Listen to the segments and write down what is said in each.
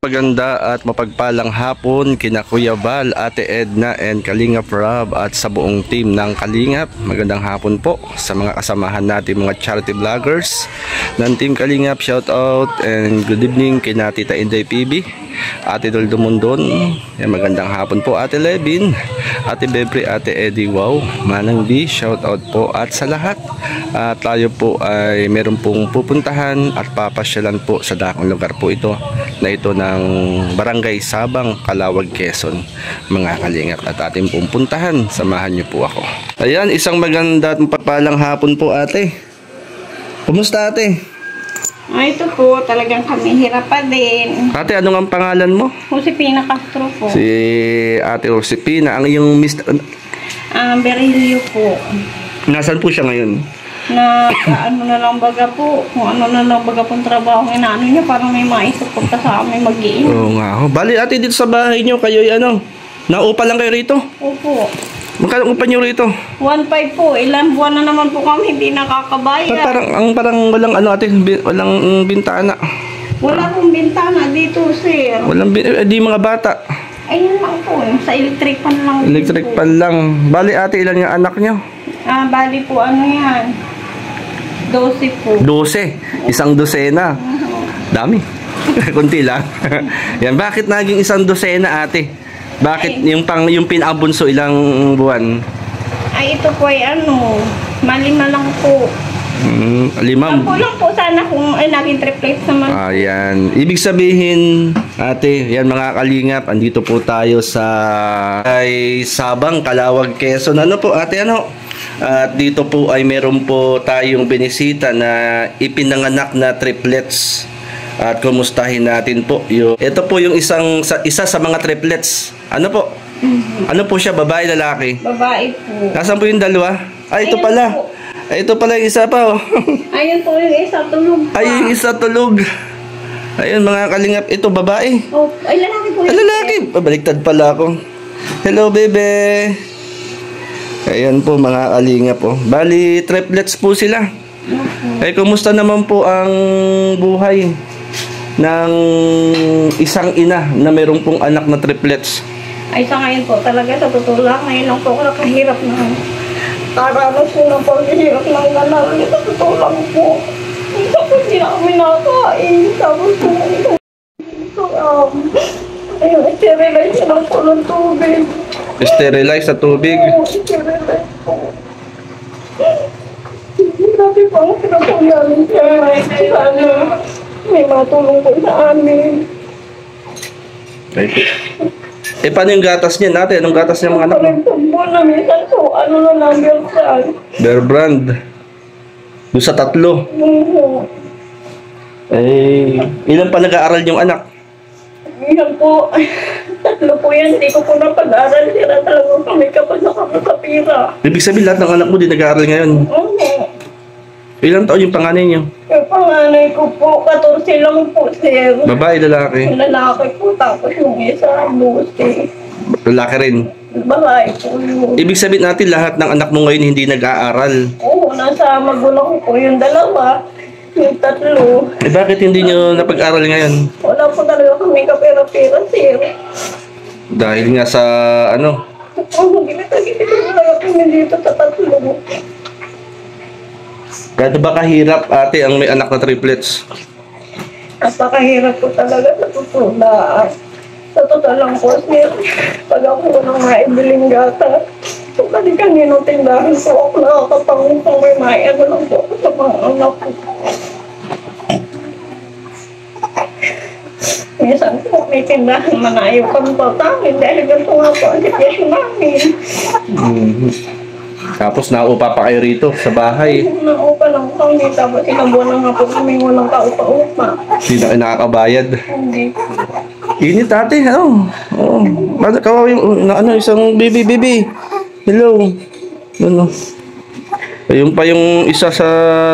Maganda at mapagpalang hapon kina Kuya Val, Ate Edna and Kalingap Rob at sa buong team ng Kalingap. Magandang hapon po sa mga kasamahan natin mga charity vloggers ng Team Kalingap. Shout out and good evening kina Tita Inday PB, Ate Doldo Mundon. Magandang hapon po Ate Levin, Ate Bebre, Ate Eddie Wow, Manang B. Shout out po at sa lahat. Tayo po ay meron pong pupuntahan at papasyalan po sa dakong lugar po ito na ito ng Barangay Sabang, Calawag, Quezon, mga Kalingap, at ating pupuntahan. Samahan niyo po ako. Ayan, isang maganda at mapapalang hapon po ate. Kumusta ate? Ito po, talagang kami hirap pa din. Ate, ano ang pangalan mo? Josepina Castro po. Si Ate Josepina, ang iyong Mr. Berilio po. Nasaan po siya ngayon? Na ano na lang baga po, kung ano na lang baga pong trabaho ng inaano niya, parang may maisip po sa amin mag-iin. Oo nga. Bali ate, dito sa bahay niyo, kayo ano, naupa lang kayo rito? Opo. Magkano upa niyo rito? 1.5 po. Ilan buwan na naman po kami hindi nakakabayad. Parang walang ano ate, walang bintana. Wala pong bintana dito, sir. Walang di mga bata. Ayun lang po, sa electric pan lang. Electric pan lang. Bali ate, ilan yung anak niyo? Bali po ano yan? 12 po. 12. Isang dosena. Dami. Kunti lang. Yan, bakit naging isang dosena ate? Bakit yung pinabunso ilang buwan? Ay, ito po ay ano, malima lang po. 5. Ako lang po sana kung naging triplex naman. Ayan. Ibig sabihin, ate, yan mga Kalingap, andito po tayo sa Sabang, Calawag, Quezon. Ano po ate, ano? At dito po ay meron po tayong binisita na ipinanganak na triplets. At kumustahin natin po yung, ito po yung isa sa mga triplets. Ano po? Ano po siya, babae, lalaki? Babae po. Nasaan po yung dalawa? Ay, ito pala. Ay, ito pala yung isa pa, oh. Ayun po yung isa, tulog pa. Ay, yung isa tulog. Ayun, mga Kalingap, ito babae. Oh, ay, lalaki po. Ay, lalaki. Pabaliktad pala ako. Hello, bebe. Ayan po, mga Kalingap, oh. Bali, triplets po sila. Ay, kumusta naman po ang buhay ng isang ina na meron pong anak na triplets? Ay, sa ngayon po talaga, sa totoo lang, ngayon lang po ako nakahirap na. Karanas po ng paghihirap ng ganar. Sa totoo lang po. Tapos hindi na kami nakakain. Tapos po, ayun, sterilize lang po ng tubig. Sterilize sa tubig? Oo, sterilize po. Grabe po ang pinapunyamin siya. Sana may matulong po sa amin. Paano yung gatas niya natin? Anong gatas niya mga anak mo? Nagtumbo na minsan so, ano na lang yung saan. Bear brand. Doon sa 3. Ilan pa nag-aaral yung anak? Yan po. 3 po yan. Hindi ko po napag-aaral. Sira talaga kami kapag nakakapira. Ibig sabihin lahat ng anak mo di nag-aaral ngayon? Oo. Ilang taon yung panganay niyo? Yung panganay ko po, 14 lang po, sir. Babae, lalaki? Lalaki po, tapos yung isa, 12. Lalaki rin? Babae po yun. Ibig sabihin natin lahat ng anak mo ngayon hindi nag-aaral? Oo, nasa magulang ko po yung 2, yung 3. Bakit hindi nyo napag-aral ngayon? Wala po talaga kami kapera-pera, sir. Dahil nga sa ano? Oo, ginagagipit talaga kami dito sa 3. Gaano ba kahirap ate ang may anak na triplets? Napakahirap po talaga sa totoo na. Sa totoo lang po, sir. Pag ako nang maibiling gata, so kanino tindahan po ako nakakapangupang may maiano lang po ako sa mga anak ko. Minsan po may tindahan manayo kami po tamin dahil ganito nga po ang sitwasyon namin. Tapos naupa pa kayo rito sa bahay. Naupa lang kami, tapos ilang buwan na nga po kami walang kaupa-upa. Hindi na kayo nakakabayad. Hindi. Init ate, ano? Oh. Kawawa yung, isang baby. Hello. Ano? Ayun pa yung isa sa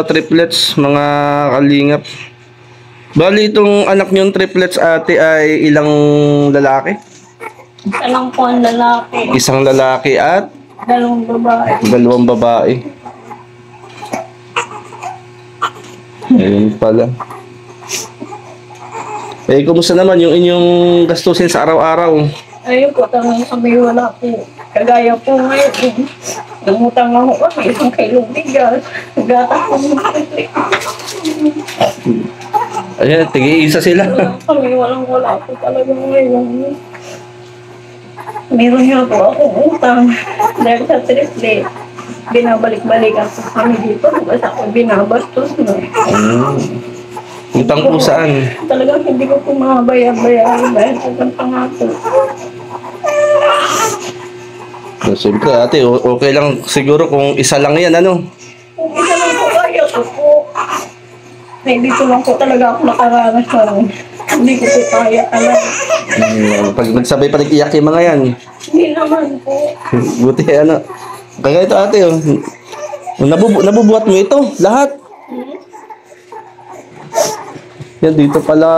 triplets, mga Kalingap. Bali itong anak niyong triplets ate ay ilang lalaki? Isa lang po ang lalaki. Isang lalaki at? 2 babae. 2 babae. Ayun pala. Eh, kumusta naman yung inyong gastusin sa araw-araw? Ayun po, talagang kami wala po. Kagaya po ngayon, nangutang ako kami, 1 kilong bigas. Gatas po Ayan, tig-iisa sila. kami, wala po talaga ngayon. Meron nga po akong utang dahil sa triple. Binabalik-balikan po kami dito. Basta ako binabastos na. Utang po saan? Talagang hindi ko po mabayar-bayar dahil sa pangako. Siyempre ate, okay lang siguro kung isa lang yan, ano? Kung isa lang po kaya ko po. Ay, dito lang po talaga ako nakaranas ng hindi ko po kaya talaga. Pag nagsabay pa nag-iyak yung mga yan. Hindi naman po. Buti ano. Kaya ito ate, oh. Nabubuhat mo ito, lahat. Yan, dito pala,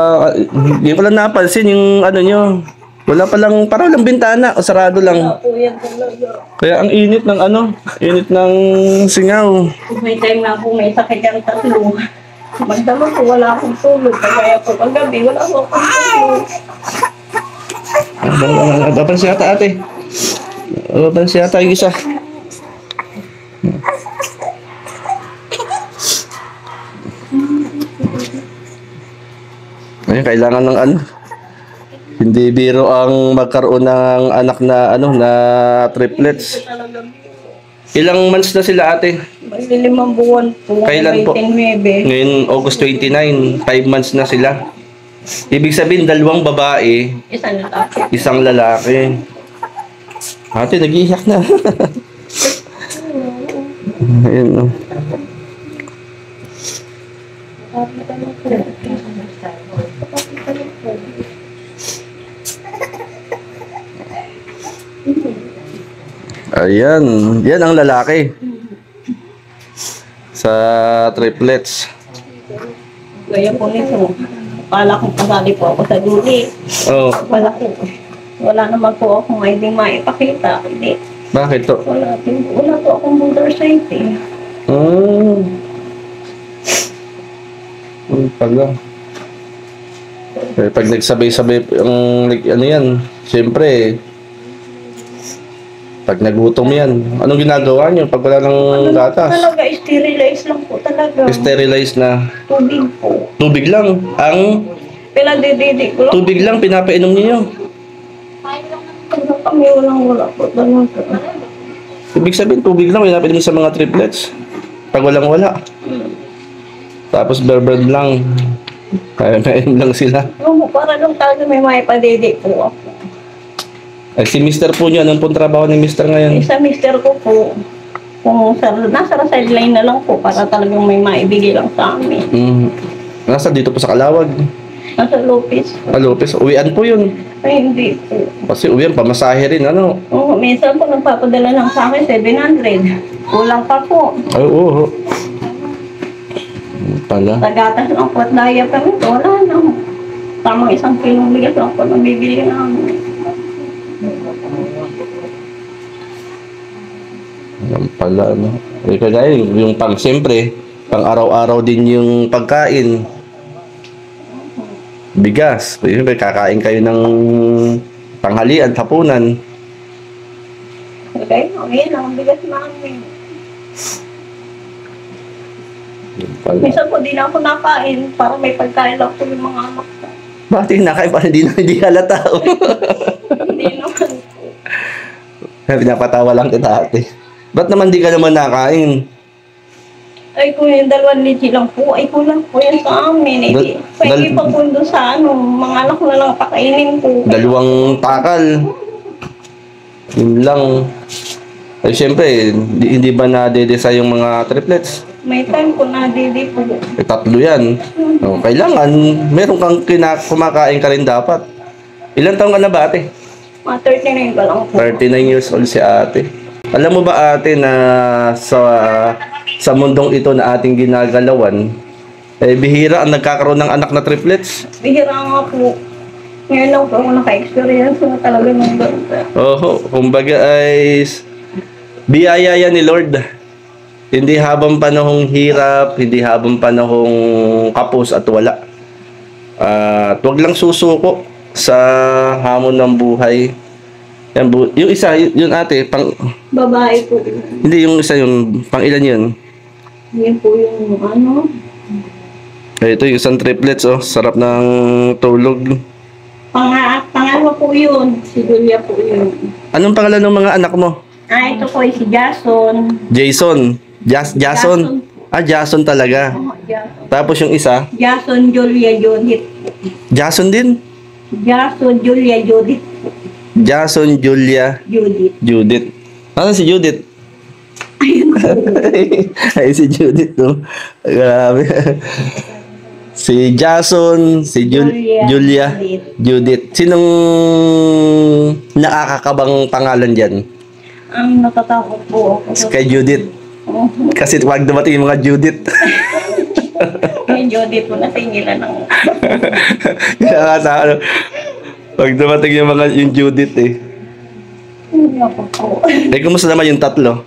hindi pala napansin yung ano nyo. Wala palang, parang lang bintana o sarado lang. Wala po yan talaga. Kaya ang init ng ano, init ng singaw. May time na po may sakit yung tatlo. Magdamag po wala akong tulog. Kaya po paggabi wala akong tulog. Baban siya ata ate. Baban siya ata yung isa. Ayun, kailangan ng ano. Hindi biro ang magkaroon ng anak na ano na triplets. Ilang months na sila ate? May 5 buwan po. Kailan po? 29. Ngayon August 29, 5 months na sila. Ibig sabihin 2 babae, Isang lalaki. isang lalaki. Ate, nag-iiyak na. Ayun, oh. Ayan, yan ang lalaki. Sa triplets. Gaya po nito. Kala kong kasali po ako sa duli. Oh, Wala naman po akong ID maipakita. Hindi. bakit to? Wala po akong motor safety. Pala. Eh, pag nagsabay-sabay ang ano yan, siyempre, pag nagutom yan, anong ginagawa nyo pag wala ng gatas? Talaga, sterilize lang po talaga. Sterilize na Tubig po. tubig lang. Ang Pinadididik ko lang. tubig lang pinapainom niyo. Kaya kami wala po talaga. Ibig sabihin, tubig lang pinapainom sa mga triplets. Pag walang wala. Tapos berberd lang. Kaya nainom lang sila. Oo, para lang talaga may maipadidik po ako. Ay, si Mr. po niyo, anong pong trabaho ni Mr. ngayon? Sa mister ko po, kung nasa sideline na lang po para talagang may maibigay lang sa amin. Nasa dito po sa Calawag. Nasa Lopez. Lopez, uwian po yun. Ay, hindi po. Kasi uwian, pamasahe rin, ano? Oo, minsan po nagpapadala lang sa akin 700. Kulang pa po. Ay, oo. Pala. Tagatas lang po at daya kami. Wala na. Tamang 1 kilong bigas lang po nabibili namin. Yan pala, ano? Eh, kaya yung pang, siyempre, pang araw-araw din yung pagkain. Bigas. Siyempre, kakain kayo ng tanghalian, hapunan. Okay, lang ang bigas namin. Yan pala. Minsan po di na ako nakain para may pagkain lang po yung mga anak ko. Bakit nakain pa? Hindi halata. Hindi naman po. Pinapatawa lang kita ate. Ba't naman di ka naman nakain? Ay, kung yung 2 litsi lang po, ay kulang po yan sa amin. Eh, pwede pa po doon sa mga anak na lang pakainin po. 2 takal. Yun lang. Ay, syempre, hindi ba nadedesa yung mga triplets? May time po na didi po. Eh, 3 yan. O, kailangan, meron kang kumakain ka rin dapat. Ilan taong ka na ba ate? Mga 39 pa lang po. 39 years old si ate. Alam mo ba ate na sa mundong ito na ating ginagalawan, eh, bihira ang nagkakaroon ng anak na triplets? Bihira nga po. Ngayon lang po ako naka-experience na talaga ng ganito. Oo, kumbaga ay biyaya yan ni Lord. Hindi habang panahong hirap, hindi habang panahong kapos at wala. At wag lang susuko sa hamon ng buhay. Yan, yung isa, yun ate, Babae po. hindi yung isa yung pang ilan yun? Yan po yung ano. Ito yung isang triplets, oh. Sarap ng tulog. Pangalawa po yun. Si Julia po yun. Anong pangalan ng mga anak mo? Ito po ay si Jason. Jason. Jason. Ah, Jason talaga. Jason. Tapos yung isa, Jason, Julia, Judith. Jason din. Jason, Julia, Judith. Jason, Julia, Judith. Judith. Nasaan si Judith? Ay, si Judith, no? Grabe. Si Jason, si Julia, Judith. Sinong nakakakabang pangalan dyan? Ang natatakot po ako. Kay Judith. Kasi wag dumating yung mga Judith. Kay Judith po natingilan ng... Kaya nga sa ano, wag dumating yung mga yung Judith eh. Hindi ako po. Eh, kumusta naman yung tatlo?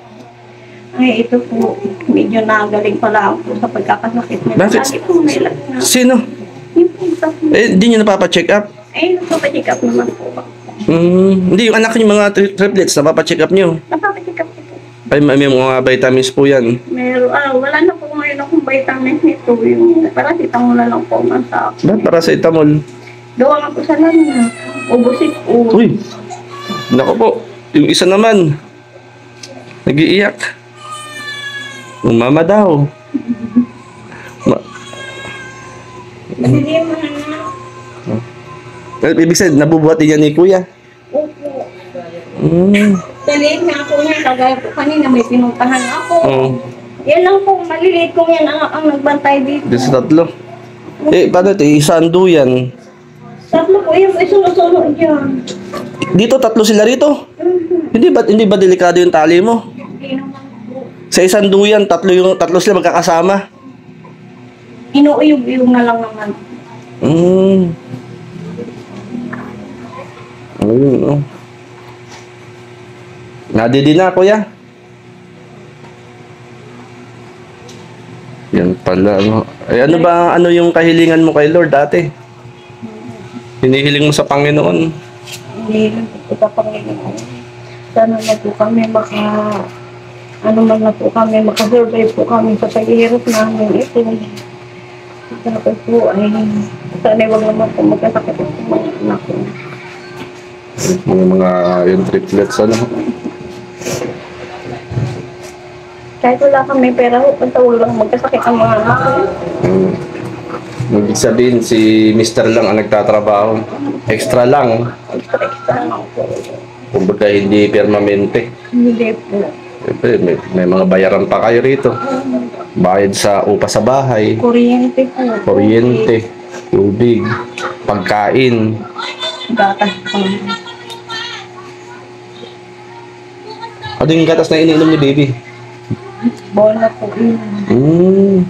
Ay, ito po. Medyo nagaling pala ako sa pagkakasakit nila. Bakit? Lagi po may na. Sino? Yung po sa... Eh, di nyo napapacheck up? Ay, napapacheck up naman po. Hindi, yung anak yung mga triplets, napapacheck up nyo. Napapacheck up po. Ay, may mga vitamins po yan. Meron, wala na po ngayon akong vitamins nito. Yung paracetamol na lang po man sa akin. Ba't paracetamol? Gawa nga po sa lana. Ubusin po. Uy! Nako po, yung isa naman. Nag-iiyak. Umama daw. Hindi man na. Ibig sabihin, nabubuhat din yan ni Kuya. Opo. Daliin nga ako niya. Kagaya po kanina may pinuntahan ako. Oo. Yan lang po, maliliit ko yan ang nagbantay dito. Di sa tatlo. Eh, paano ito? Isando yan. Tatlo po yan, may sunod-sunod dyan. Dito, tatlo sila rito. Hindi ba delikado yung tali mo? Hindi naman po. Sa isang duyan, tatlo sila magkakasama. Inuuyog-uyog na lang naman. Ayun, oh. Nadidi na, Kuya. Yan pala, ano. Ay, ano yung kahilingan mo kay Lord dati? Hinihiling mo sa Panginoon. Hindi lang po sa Panginoon. Sana na po kami makasurvive po kami sa paghihirap namin ito. Tapos po ay sana wag naman po magkasakit sa mga anak ko. Yung triplets, ano? Kahit wala kami pera, basta lang magkasakit ang mga anak ko. Ibig sabihin, si Mr. lang ang nagtatrabaho. Extra lang. Extra lang po. Kumbaga, hindi permanente. Hindi po. Siyempre, may mga bayaran pa kayo rito. Bayad sa upa sa bahay, Kuryente po. kuryente, tubig, pagkain. Gatas po. Ano yung gatas na iniinom ni baby? Bola po yun.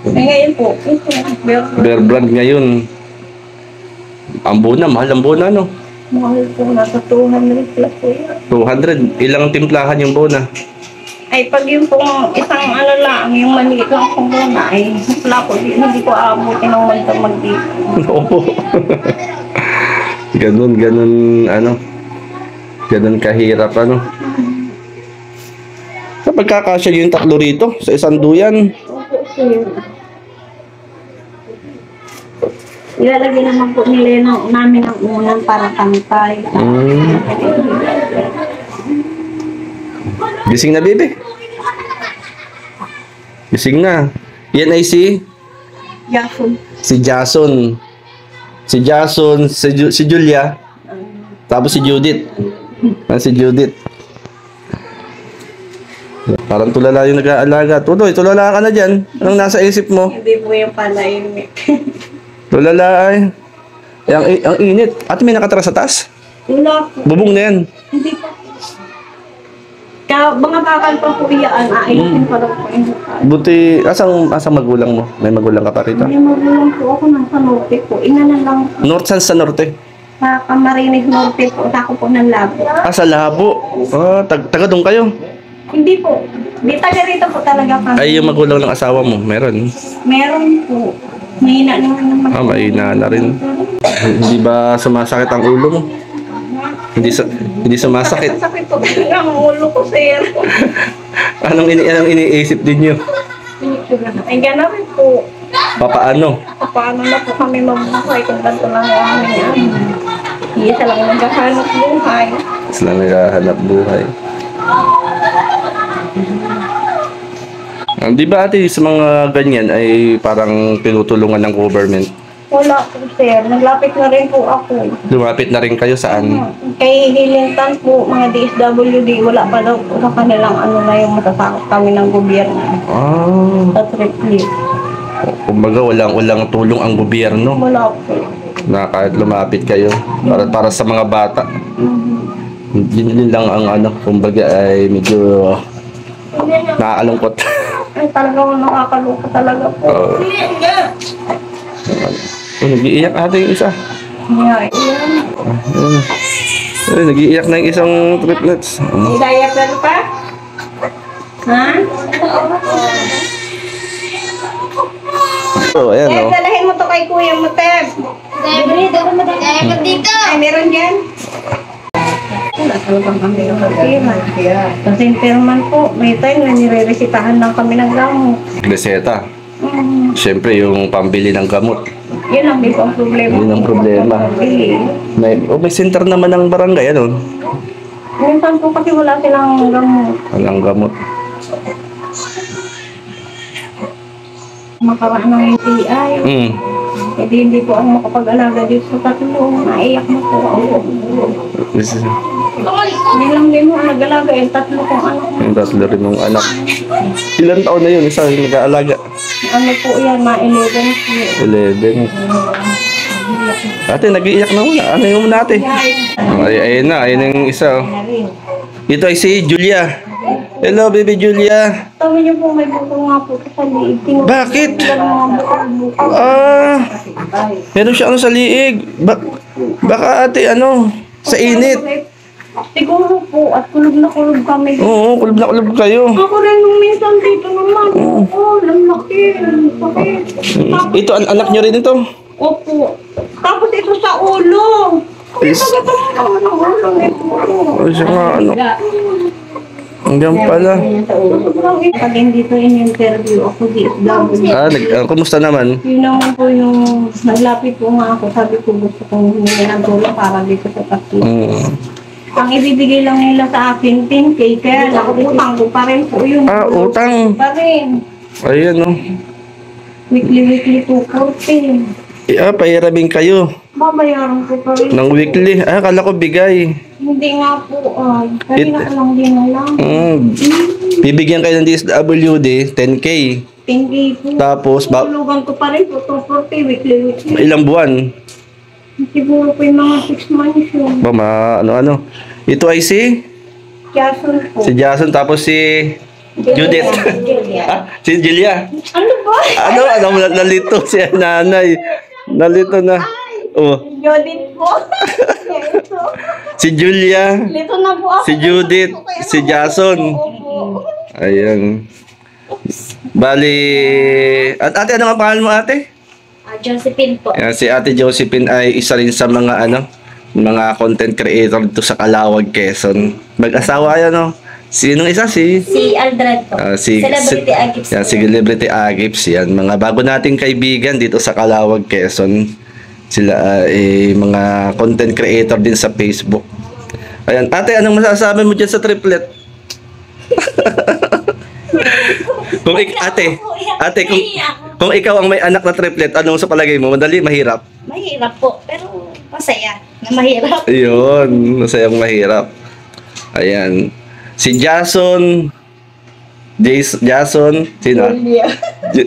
Eh ngayon po, ito. Bear brand ngayon. Ang bona, mahal ang bona, no? Mahal po, nasa 200 plus po yan. 200. Ilang timplahan yung bona? Ay, pag yung pong isang ano lang, yung maliit lang pong muna, ay wala po, hindi ko aabutin ng magdamag dito. Oo. Ganun, ganun kahirap, ano? Kapag kakasya yung tatlo rito, sa isang duyan. Opo, sir. Ilalagay naman po nila namin ang unang para pantay. Gising na, baby. Gising na. Yan ay si Jason. Jason. Si Julia. Tapos si Judith. Si Judith. Parang tulala yung nag-aalaga. Tuloy, tulala ka na dyan. Anong nasa isip mo? Hindi po yung palaimik. Tulala ay. Ang init. Ate, may nakatara sa taas? Wala po. Bubong na yan. Hindi po. Mga bakal pa po iyaan, ayusin pa lang po yung bakal. Buti, asang magulang mo? May magulang ka pa rito? Hindi magulang po ako nasa norte po. Ina na lang po. North, saan sa norte? Sa Camarines Norte po. Sa ako po ng labo. Sa Labo. Taga doon kayo? Hindi po. Di taga rito po talaga kami. Ay, yung magulang ng asawa mo, meron. Meron po. Mahina naman. Mahina na rin. Hindi ba sumasakit ang ulo mo? Hindi sumasakit. Sakit po talaga ang ulo ko, sir. Anong iniisip din niyo? Ay, gano'n rin po. Papaano? Paano na po kami mabuhay kung ganito lang ang aming isa lang naghahanap buhay. Sila naghahanap buhay. Di ba ate, sa mga ganyan ay parang tinutulungan ng government? Wala po, sir. Naglapit na rin po ako. Lumapit na rin kayo saan? Kay Hilintan po, mga DSWD, wala pa daw po sa kanilang ano na yung matasakot kami ng gobyerno. Ah, Sa triplet. kumbaga walang tulong ang gobyerno Wala po. na kahit lumapit kayo para sa mga bata. Yun lang ang ano, kumbaga ay medyo nakakalungkot. Ay, talagang nakakalungkot talaga po. Nag-iiyak ate yung isa. Yeah, yan. Nag-iiyak na yung isang triplets. Idaya ka pa? Ha? So, ayan Eh, o. dalahin mo to kay Kuya mo, Teb. Dito. Ay, meron dyan. Wala talagang kami ng pagkiman. Kasi impirman po, may time na nire-resitahan lang kami ng gamot. Reseta. Siyempre yung pambili ng gamot. Yun ang big ang problema. Yun ang problema. Pili. May center naman ng barangay, ano? Minsan po kasi wala silang gamot. Walang gamot. Makaraan ng UTI. Hindi po ako makapag-alaga dito sa tatlo. Naiyak na po ako. Hindi lang din mo nag-alaga yung tatlo kong anak. Yung tatlo rin mong anak. Ilan taon na yun? Isa yung nag-aalaga? Ano po yan, mga 11 po. 11. Ate, nag-iiyak na muna. Ano yung muna ate? Ayun na yung isa. Oh. Ito ay si Julia. Hello, baby Julia. Sabi niyo po may buko nga po sa liig. Bakit? Buko. Meron siya ano sa liig. Baka ate, ano, sa init. Siguro po, at kulog na kulog kami. Oo, kulub na kulub kayo. Ako rin nung minsan dito naman. Oo, lamaki. Sakit. Ito, anak nyo rin ito. Opo. Tapos ito sa ulo. Kaya pagkatapos naman ang ulo nito. Ay, siya nga, ano. Hanggang pala. Pag hindi ko in-interview ako DSW. Kumusta naman? Yun naman po yung naglapit po nga ako. Sabi ko gusto kong humingi ng tulong para dito sa tatlo. Ang ibibigay lang nila sa akin, 10K. Kaya utang ko pa rin po yun. Utang. Pa rin. Ayan, oh. Weekly 240. Pahirabing kayo. Babayaran ko pa rin. Ng weekly. Akala ko bigay. Hindi nga po. Kanina ko lang din lang. Bibigyan kayo ng DSWD, 10K. 10K po. Tapos, Tulugan ko pa rin po, 240 weekly. ilang buwan? Siguro po yung mga 6 months yun. Ano. Ito ay si Jason po. Jason, tapos si Judith. Si Julia. Ano ba? Nalito si nanay. Nalito na. Oh, Judith po. si Julia, Lito na po ako. si Judith, si Jason. Opo. Ayan. Bali, ate, ano nga pangalan mo ate? Josephine po. Ayan, si ate Josephine ay isa rin sa mga mga content creator dito sa Calawag, Quezon. Mag-asawa yan, no? Sinong isa? Si Aldred po. Celebrity Agips. Yan, si Celebrity Agips. Yan, mga bago nating kaibigan dito sa Calawag, Quezon. Sila ay mga content creator din sa Facebook. Ayan, ate, anong masasabi mo dyan sa triplet? Kung ikaw ang may anak na triplet, anong sa palagay mo? Madali, mahirap? Mahirap po, pero masaya na mahirap. Ayun, masayang mahirap. Ayan. Si Jason, sino? Julia.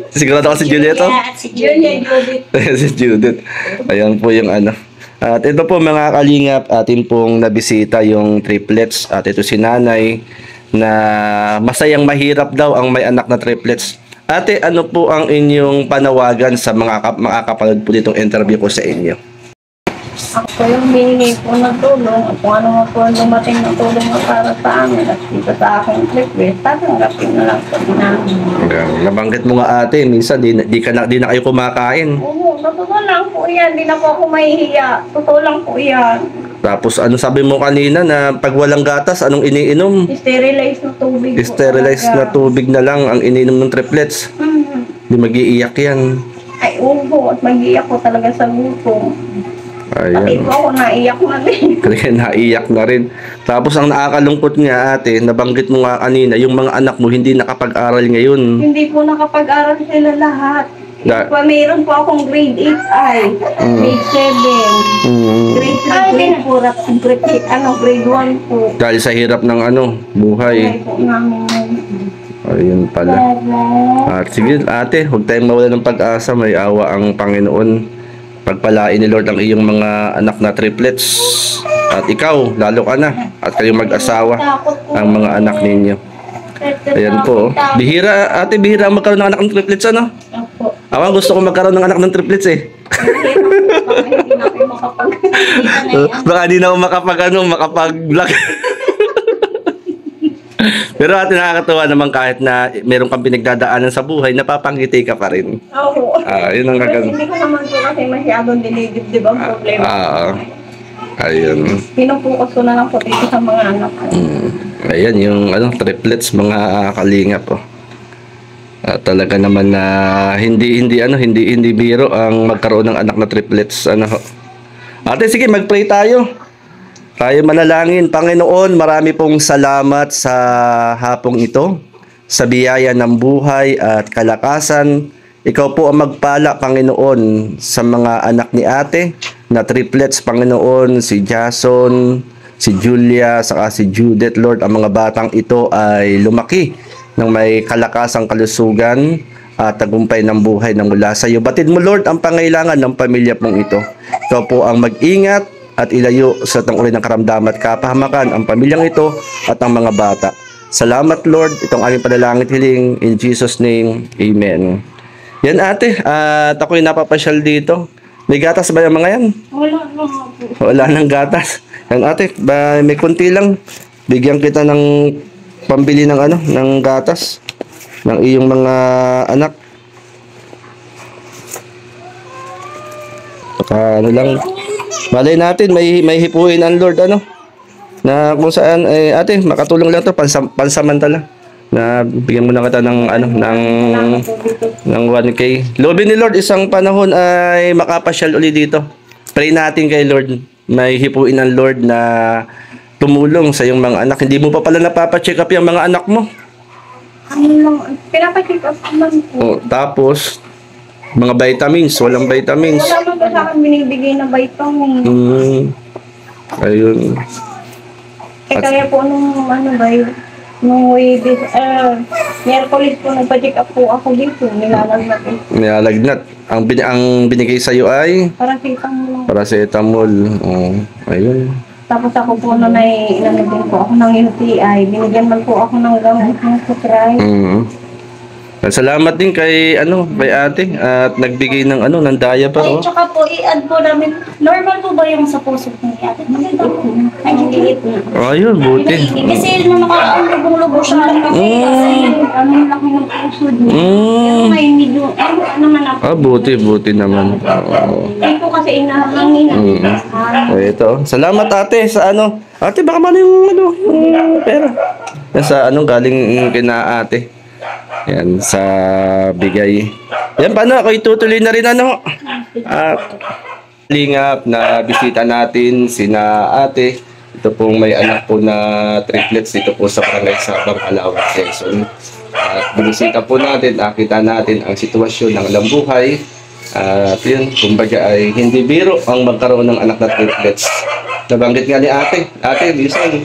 Sigurado ka si Julia to? At si Julia, Julia. Judith. Si Judith. Ayan po yung ano. At ito po mga kalingap, atin pong nabisita yung triplets. At ito si nanay na masayang mahirap daw ang may anak na triplets. Ate, ano po ang inyong panawagan sa mga makakapanood po ditong interview ko sa inyo? So yung hihingi po ng tulong, at kung ano nga po ang dumating na tulong na para sa amin at dito sa aking request, tatanggapin na lang po namin. Nabanggit mo nga ate, minsan di na kayo kumakain. Oo, totoo lang po yan. Di na po ako mahihiya. Totoo lang po yan. Tapos ano sabi mo kanina na pag walang gatas, anong iniinom? Sterilized na tubig po. Sterilized na talaga. tubig na lang ang iniinom ng triplets. Mhm. Di mag-iiyak yan. Ay, oo, at mag-iyak ko talaga sa gutom. Pati Ayan. po ako naiyak na din. Kaya naiyak na rin. Tapos ang nakakalungkot nga ate, nabanggit mo nga kanina, yung mga anak mo hindi nakapag-aral ngayon. Hindi po nakapag-aral sila lahat. Da- Mayroon po akong grade 8 grade 7, Mm. grade 3, grade 4, grade 1 po. Dahil sa hirap ng buhay. Ay po namin yun. Ayun pala. At sige ate, huwag tayong mawala ng pag-asa, may awa ang Panginoon. Pagpalain ni Lord ang iyong mga anak na triplets. At ikaw, lalo ka na. At kayong mag-asawa, ang mga anak ninyo. Ayan po. Bihira, ate, bihira ang magkaroon ng anak ng triplets, ano? Opo. Ako gusto ko magkaroon ng anak ng triplets eh. Hindi na kayo makapag- Baka di na ako makapag-vlog. Pero ate, nakakatuwa naman kahit na meron kang pinagdadaanan sa buhay, napapangiti ka pa rin. Oo. Yun ang Kasi gagawin. hindi ko naman po kasi masyadong dinidibdib ang problema. Ayun. Pinupokus ko na lang po dito sa mga anak ko. Ayan, yung triplets, mga kalingap. Talaga naman na hindi biro ang magkaroon ng anak na triplets. Ate, sige, mag-pray tayo. Tayo manalangin. Panginoon, marami pong salamat sa hapong ito, sa biyaya ng buhay at kalakasan. Ikaw po ang magpala, Panginoon, sa mga anak ni ate na triplets, Panginoon, si Jason, si Julia, saka si Judith, Lord. Ang mga batang ito ay lumaki ng may kalakasang kalusugan at tagumpay ng buhay na mula sa iyo. Batid mo, Lord, ang pangailangan ng pamilya pong ito. Ikaw po ang mag-ingat at ilayo sa tangulay ng karamdaman at kapahamakan ang pamilyang ito at ang mga bata. Salamat, Lord. Itong aming panalangin hiling in Jesus' name. Amen. Yan ate, at ako'y napapasyal dito. May gatas ba yung mga yan? Wala na nga po. Wala nang gatas. Yan ate, may kunti lang. Bigyan kita ng pambili ng ng gatas ng iyong mga anak. Baka lang. Malay natin may hipuin ang Lord na kung saan ate makatulong lang to pansamantala na bigyan mo na kita ng ng 1K. Lobin ni Lord isang panahon ay makapasyal uli dito. Pray natin kay Lord. May hipuin ang Lord na tumulong sa iyong mga anak. Hindi mo pa pala napapacheck up yung mga anak mo. Ano lang, pinapacheck up naman po. Tapos mga vitamins, walang vitamins. Wala man po sa akin binibigay na vitamin. Ayun. Kaya po nung nung Miyerkules po nagpa-check up po ako dito. Nilalagnat eh. Nilalagnat. Ang binigay sa iyo ay Paracetamol lang. paracetamol. Ayun. Tapos ako po nung inano din po ako ng UTI. Binigyan man po ako ng gamot ng sutray. Salamat din kay kay ate at nagbigay ng ng diaper. Ay, tsaka po, i-add po namin, normal po ba yung sa puso ng ate? Maganda po. Ay, hindi po. Ayun, buti. Kasi nung nakaraan, lubong-lubong siya lang kasi yung laki ng puso niya. Pero ngayon, medyo, naman ako. Buti naman. Oo. Ay po kasi inahangin. Ito. Salamat ate sa Ate, baka mali yung pera. Yan sa galing kina ate. Yan sa bigay. Yan paano ako itutuloy na rin lingap na bisita natin sina ate. Ito pong may anak po na triplets dito po sa barangay sa Bangkalawan, Quezon. At binisita po natin, nakita natin ang sitwasyon ng lambuhay. At yun, kumbaga ay hindi biro ang magkaroon ng anak na triplets. Nabanggit nga ni ate, minsan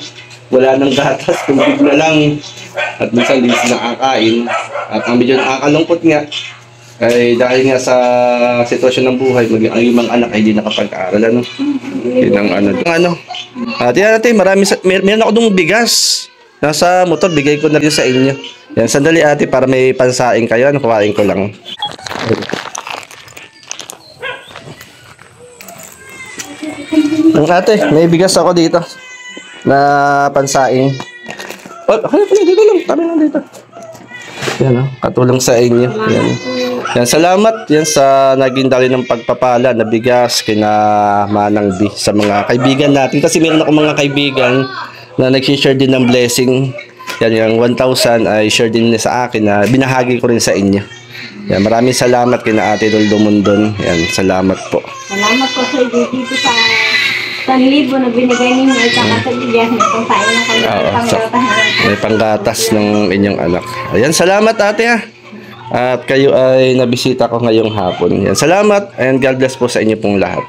wala nang gatas, tubig na lang. At minsan hindi sila nakakain. At ang medyo nakakalungkot nga, ay dahil nga sa sitwasyon ng buhay, ang mga anak ay hindi nakapag-aaral. Yun ang At yan ate, meron ako dong bigas. Nasa motor, bigay ko na rin sa inyo. Yan, sandali ate, para may pansaing kayo. Kuhain ko lang. Ate, may bigas ako dito na pansaing. Oh, dito lang. Tabi lang dito. Yan, katulong sa inyo. Yan. Yan, salamat yan sa naging dali ng pagpapala na bigas kina Manang B sa mga kaibigan natin. Kasi meron ako mga kaibigan na nag-share din ng blessing. Yan, yung 1,000 ay share din nila sa akin na binahagi ko rin sa inyo. Yan, maraming salamat kina Ate Roldo Mundon. Yan, salamat po. Salamat po sa dito sa 1,000 na binigay ninyo at saka sa bigas na kung tayo na kami May panggatas ng inyong anak. Ayan, salamat ate ha. At kayo ay nabisita ko ngayong hapon. Yan, salamat and God bless po sa inyo pong lahat.